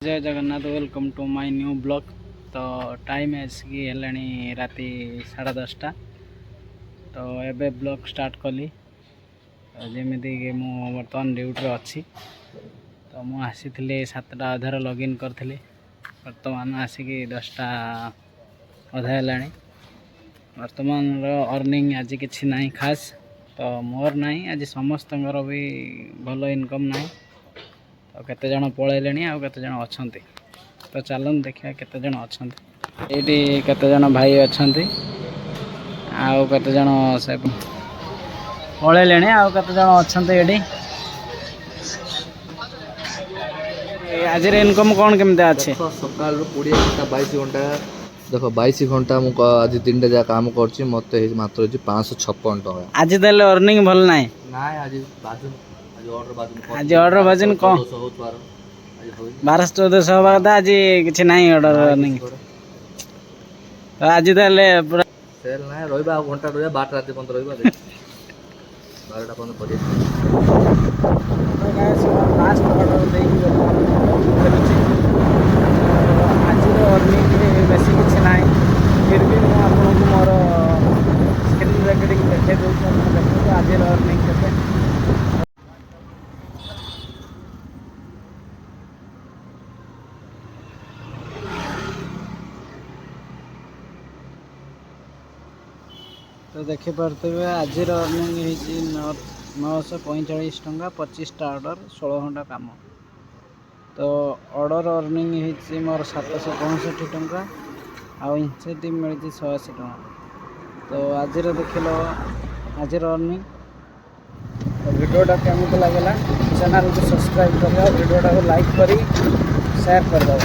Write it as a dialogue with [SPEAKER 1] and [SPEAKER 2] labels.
[SPEAKER 1] जय Jagannath welcome to my new blog. तो time आसिकी है राति 10:30 तो एबे ब्लॉग स्टार्ट कली जमीक बर्तमान ड्यूटी अच्छी तो मु आसी 7टा अधार लॉगिन करी बर्तमान आसिकी 10टा अधा है। बर्तमान अर्निंग आज किसी ना खास तो मोर ना आज समस्त भी भल इनकम ना तो केते जन पलैले आउ केते जन अछंती तो चलन देखिए केते जन अछंती एटी केते जन भाई अछंती आउ केते जन से पलैले आउ केते जन अछंती एटी आज इनकम कौन केमते अच्छे
[SPEAKER 2] सकाल 20 घंटा 22 घंटा देख 22 घंटा मुझे आज 3टा जगह काम कर मत मात्र 556 टका
[SPEAKER 1] आज ताले अर्निंग भल नाय
[SPEAKER 2] आज बाजुन
[SPEAKER 1] आज ऑर्डर बाजन कौन 1200-1400 हवा था आज किसी ना ऑर्डर अर्निंग तो आज ताले पूरा
[SPEAKER 2] सेल ना रहा घंटा रहा 12 रात पर्यंत रहा 12टा पर्यंत
[SPEAKER 1] लास्ट ऑर्डर आज अर्निंग बेस किसी ना फिर भी मुझे मोर स्क्रीन रेकर्डिंग देखे देखो आज अर्निंग के तो देखिपे आज अर्निंग 945 टंका 25टा ऑर्डर 16 घंटा काम तो ऑर्डर अर्निंग होती मोर 765 टंका आउ इनसेंटिव मिली 180 टंका तो आज देख लो आज अर्निंग तो वीडियोटा केमती लगेगा चैनल को सब्सक्राइब कर वीडियोटा को लाइक करी शेयर कर दो।